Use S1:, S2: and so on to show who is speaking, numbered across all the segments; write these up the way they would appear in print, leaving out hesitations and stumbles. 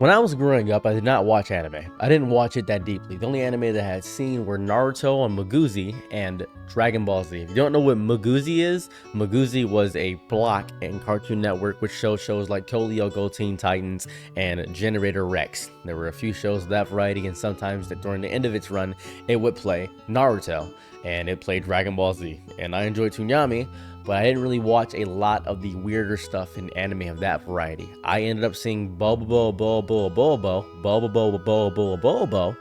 S1: When I was growing up, I did not watch anime. I didn't watch it that deeply. The only anime that I had seen were Naruto on Maguzi and Dragon Ball Z. If you don't know what Maguzi is, Maguzi was a block in Cartoon Network which showed shows like Coolio Go Teen Titans and Generator Rex. There were a few shows of that variety, and sometimes during the end of its run, it would play Naruto and it played Dragon Ball Z. And I enjoyed Toonami, but I didn't really watch a lot of the weirder stuff in anime of that variety. I ended up seeing Bobo Bobo Bobo Bobo Bobo Bobo Bobo.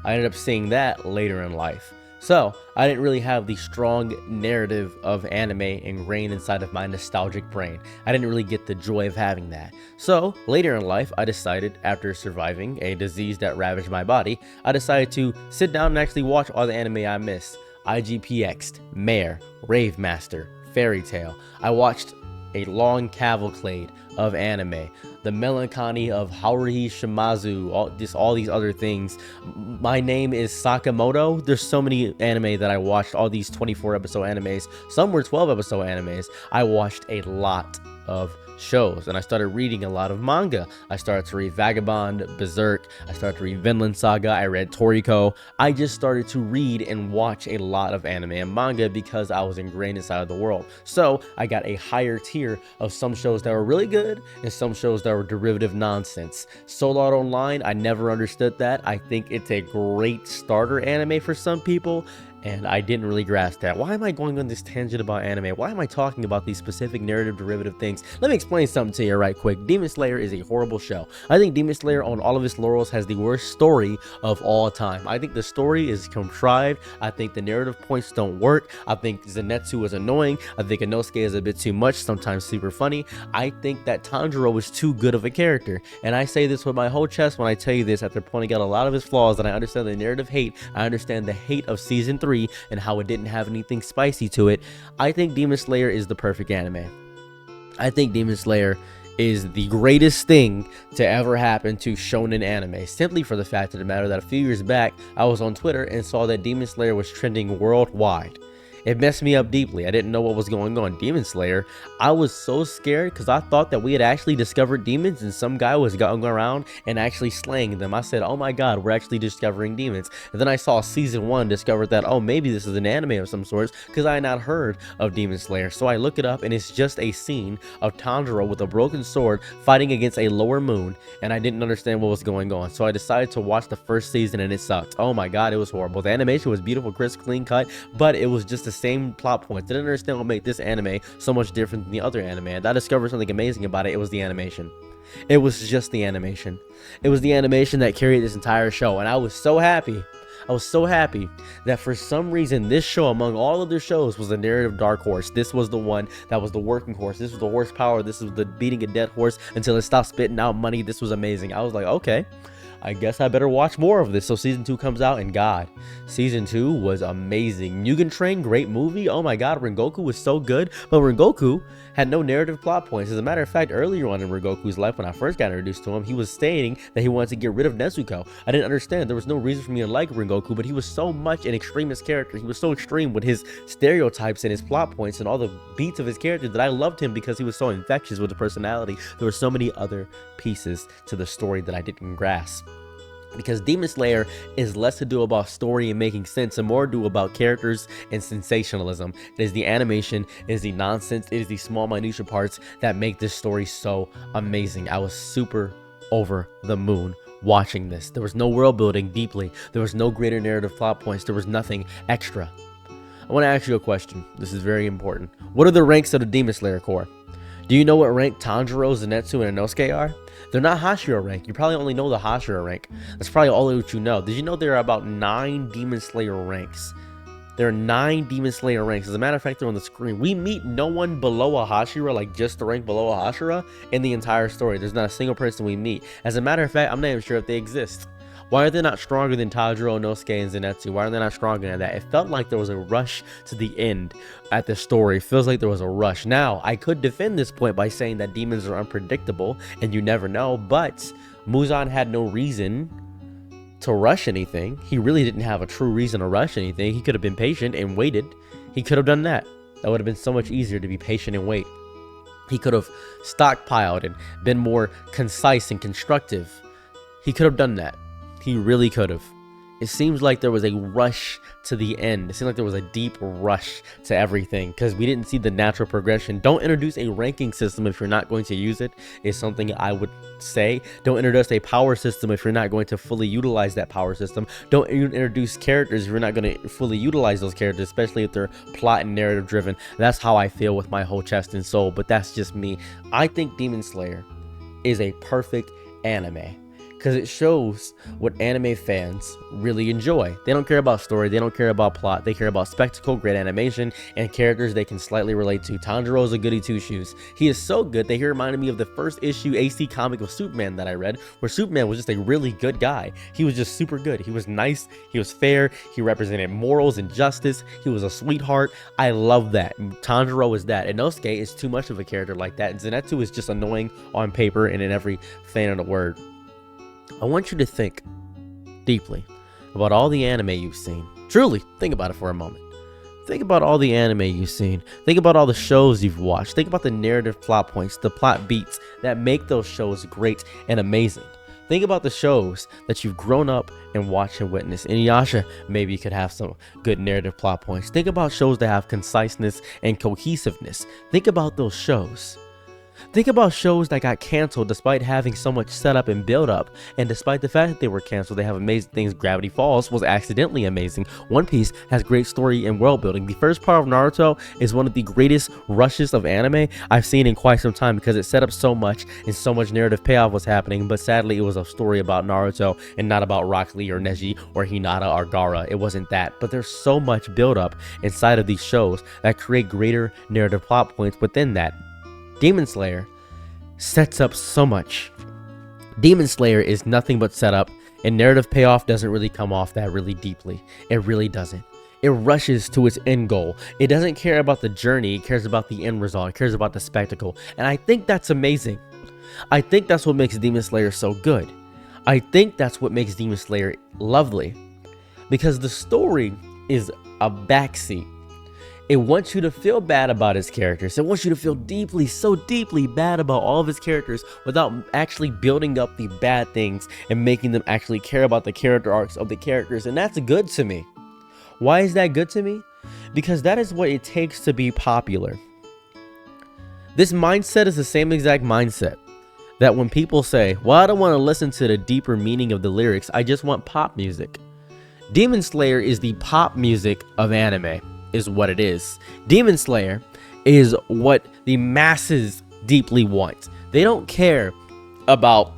S1: I ended up seeing that later in life. So I didn't really have the strong narrative of anime ingrained inside of my nostalgic brain. I didn't really get the joy of having that. So later in life, I decided, after surviving a disease that ravaged my body, I decided to sit down and actually watch all the anime I missed. IGPX, Mare, Rave Master, Fairy Tail. I watched a long cavalcade of anime, the melancholy of Haruhi Shimazu, all these other things. My name is Sakamoto. There's so many anime that I watched, all these 24 episode animes. Some were 12 episode animes. I watched a lot of shows, and I started reading a lot of manga. I started to read Vagabond, Berserk, I started to read Vinland Saga, I read Toriko. I just started to read and watch a lot of anime and manga because I was ingrained inside of the world. So I got a higher tier of some shows that were really good and some shows that were derivative nonsense. Sword Art Online, I never understood that. I think it's a great starter anime for some people, and I didn't really grasp that. Why am I going on this tangent about anime? Why am I talking about these specific narrative derivative things? Let me explain something to you right quick. Demon Slayer is a horrible show. I think Demon Slayer, on all of its laurels, has the worst story of all time. I think the story is contrived. I think the narrative points don't work. I think Zenitsu is annoying. I think Inosuke is a bit too much, sometimes super funny. I think that Tanjiro was too good of a character. And I say this with my whole chest when I tell you this, after pointing out a lot of his flaws, and I understand the narrative hate. I understand the hate of season 3 and how it didn't have anything spicy to it. I think Demon Slayer is the perfect anime. I think Demon Slayer is the greatest thing to ever happen to shonen anime, simply for the fact of the matter that a few years back I was on Twitter and saw that Demon Slayer was trending worldwide. It messed me up deeply. I didn't know what was going on. Demon Slayer, I was so scared because I thought that we had actually discovered demons and some guy was going around and actually slaying them. I said, oh my god, we're actually discovering demons. And then I saw season 1, discovered that, oh, maybe this is an anime of some sorts because I had not heard of Demon Slayer. So I look it up and it's just a scene of Tanjiro with a broken sword fighting against a lower moon, and I didn't understand what was going on. So I decided to watch the first season and it sucked. Oh my god, it was horrible. The animation was beautiful, crisp, clean cut, but it was just the same plot points. Didn't understand what made this anime so much different than the other anime, and I discovered something amazing about it. It was the animation. It was just the animation. It was the animation that carried this entire show, and I was so happy. I was so happy that for some reason this show, among all of their shows, was a narrative dark horse. This was the one that was the working horse. This was the horsepower. This was the beating a dead horse until it stopped spitting out money. This was amazing. I was like, okay, I guess I better watch more of this. So season 2 comes out, and god, season 2 was amazing. Mugen Train, great movie. Oh my god, Rengoku was so good, but Rengoku had no narrative plot points. As a matter of fact, earlier on in Rengoku's life, when I first got introduced to him, he was stating that he wanted to get rid of Nezuko. I didn't understand. There was no reason for me to like Rengoku, but he was so much an extremist character. He was so extreme with his stereotypes and his plot points and all the beats of his character that I loved him because he was so infectious with the personality. There were so many other pieces to the story that I didn't grasp, because Demon Slayer is less to do about story and making sense and more to do about characters and sensationalism. It is the animation, it is the nonsense, it is the small minutia parts that make this story so amazing. I was super over the moon watching this. There was no world building deeply. There was no greater narrative plot points. There was nothing extra. I want to ask you a question. This is very important. What are the ranks of the Demon Slayer Corps? Do you know what rank Tanjiro, Zenitsu, and Inosuke are? They're not Hashira rank. You probably only know the Hashira rank. That's probably all that you know. Did you know there are about 9 Demon Slayer ranks? There are 9 Demon Slayer ranks. As a matter of fact, they're on the screen. We meet no one below a Hashira, like just the rank below a Hashira, in the entire story. There's not a single person we meet. As a matter of fact, I'm not even sure if they exist. Why are they not stronger than Tanjiro, Inosuke, and Zenitsu? Why are they not stronger than that? It felt like there was a rush to the end at the story. It feels like there was a rush. Now, I could defend this point by saying that demons are unpredictable and you never know, but Muzan had no reason to rush anything. He really didn't have a true reason to rush anything. He could have been patient and waited. He could have done that. That would have been so much easier, to be patient and wait. He could have stockpiled and been more concise and constructive. He could have done that. He really could have. It seems like there was a rush to the end. It seemed like there was a deep rush to everything because we didn't see the natural progression. Don't introduce a ranking system if you're not going to use it, is something I would say. Don't introduce a power system if you're not going to fully utilize that power system. Don't introduce characters if you're not going to fully utilize those characters, especially if they're plot and narrative driven. That's how I feel with my whole chest and soul, but that's just me. I think Demon Slayer is a perfect anime because it shows what anime fans really enjoy. They don't care about story, they don't care about plot, they care about spectacle, great animation, and characters they can slightly relate to. Tanjiro is a goody two-shoes. He is so good that he reminded me of the first issue AC comic of Superman that I read, where Superman was just a really good guy. He was just super good. He was nice, he was fair, he represented morals and justice, he was a sweetheart. I love that. Tanjiro is that. Inosuke is too much of a character like that, and Zenitsu is just annoying on paper and in every fan of the word. I want you to think deeply about all the anime you've seen. Truly, think about it for a moment. Think about all the anime you've seen. Think about all the shows you've watched. Think about the narrative plot points, the plot beats that make those shows great and amazing. Think about the shows that you've grown up and watched and witnessed. Inuyasha maybe could have some good narrative plot points. Think about shows that have conciseness and cohesiveness. Think about those shows. Think about shows that got canceled despite having so much setup and build up, and despite the fact that they were canceled, they have amazing things. Gravity Falls was accidentally amazing. One Piece has great story and world building. The first part of Naruto is one of the greatest rushes of anime I've seen in quite some time because it set up so much and so much narrative payoff was happening, but sadly it was a story about Naruto and not about Rock Lee or Neji or Hinata or Gaara. It wasn't that, but there's so much build up inside of these shows that create greater narrative plot points within that. Demon Slayer sets up so much. Demon Slayer is nothing but setup, and narrative payoff doesn't really come off that really deeply. It really doesn't. It rushes to its end goal. It doesn't care about the journey, it cares about the end result, it cares about the spectacle. And I think that's amazing. I think that's what makes Demon Slayer so good. I think that's what makes Demon Slayer lovely. Because the story is a backseat. It wants you to feel bad about his characters. It wants you to feel deeply, so deeply bad about all of his characters without actually building up the bad things and making them actually care about the character arcs of the characters. And that's good to me. Why is that good to me? Because that is what it takes to be popular. This mindset is the same exact mindset that when people say, well, I don't want to listen to the deeper meaning of the lyrics, I just want pop music. Demon Slayer is the pop music of anime. Is what it is. Demon Slayer is what the masses deeply want. They don't care about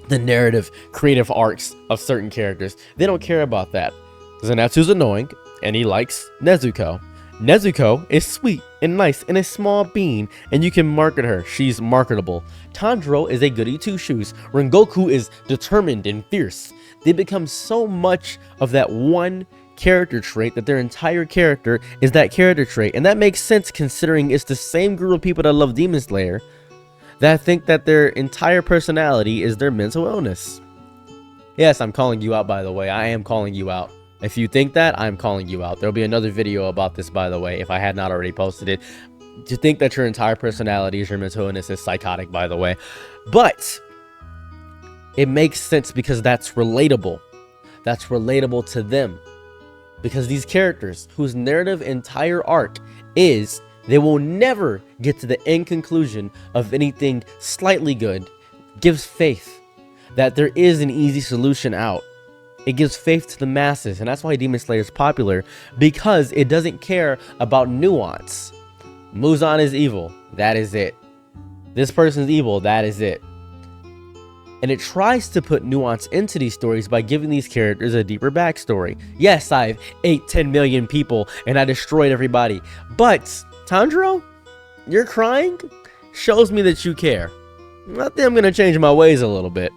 S1: the narrative, creative arcs of certain characters. They don't care about that. Zenitsu's annoying, and he likes Nezuko. Nezuko is sweet and nice and a small bean, and you can market her. She's marketable. Tanjiro is a goody two-shoes. Rengoku is determined and fierce. They become so much of that one character trait that their entire character is that character trait, and that makes sense considering it's the same group of people that love Demon Slayer that think that their entire personality is their mental illness. Yes, I'm calling you out, by the way. I am calling you out. If you think that, I'm calling you out. There'll be another video about this, by the way, if I had not already posted it. To think that your entire personality is your mental illness is psychotic, by the way. But it makes sense because that's relatable. That's relatable to them. Because these characters, whose narrative entire arc is they will never get to the end conclusion of anything slightly good, gives faith that there is an easy solution out. It gives faith to the masses, and that's why Demon Slayer is popular, because it doesn't care about nuance. Muzan is evil, that is it. This person's evil, that is it. And it tries to put nuance into these stories by giving these characters a deeper backstory. Yes, I've ate 10 million people and I destroyed everybody. But, Tanjiro, you're crying? Shows me that you care. I think I'm going to change my ways a little bit.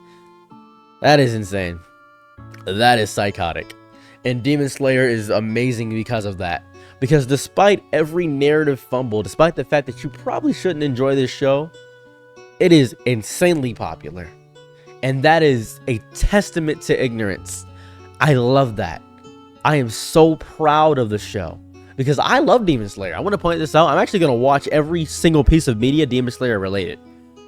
S1: That is insane. That is psychotic. And Demon Slayer is amazing because of that. Because despite every narrative fumble, despite the fact that you probably shouldn't enjoy this show, it is insanely popular. And that is a testament to ignorance. I love that. I am so proud of the show because I love Demon Slayer. I want to point this out. I'm actually going to watch every single piece of media Demon Slayer related.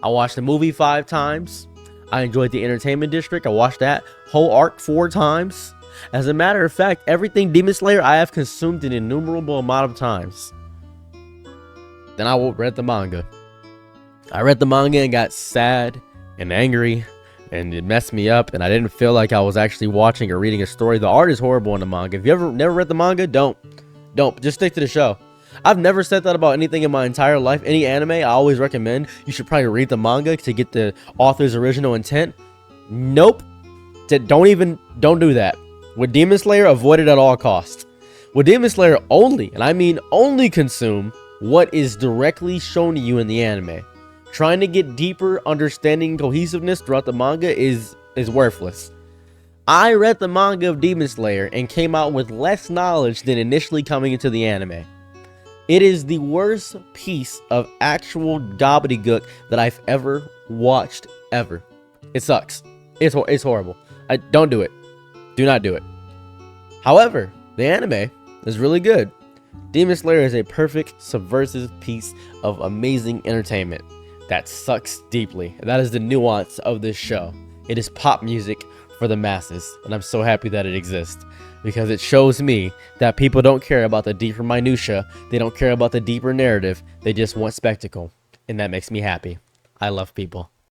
S1: I watched the movie 5 times. I enjoyed the Entertainment District. I watched that whole arc 4 times. As a matter of fact, everything Demon Slayer I have consumed an innumerable amount of times. Then I read the manga. I read the manga and got sad and angry, and it messed me up, and I didn't feel like I was actually watching or reading a story. The art is horrible in the manga. If you ever never read the manga, don't. Just stick to the show. I've never said that about anything in my entire life. Any anime, I always recommend you should probably read the manga to get the author's original intent. Nope. Don't do that. With Demon Slayer, avoid it at all costs. With Demon Slayer, only, and I mean only, consume what is directly shown to you in the anime. Trying to get deeper understanding cohesiveness throughout the manga is worthless. I read the manga of Demon Slayer and came out with less knowledge than initially coming into the anime. It is the worst piece of actual gobbledygook that I've ever watched, ever. It sucks. It's horrible. Don't do it. Do not do it. However, the anime is really good. Demon Slayer is a perfect subversive piece of amazing entertainment that sucks deeply. That is the nuance of this show. It is pop music for the masses, and I'm so happy that it exists, because it shows me that people don't care about the deeper minutia. They don't care about the deeper narrative. They just want spectacle, and that makes me happy. I love people.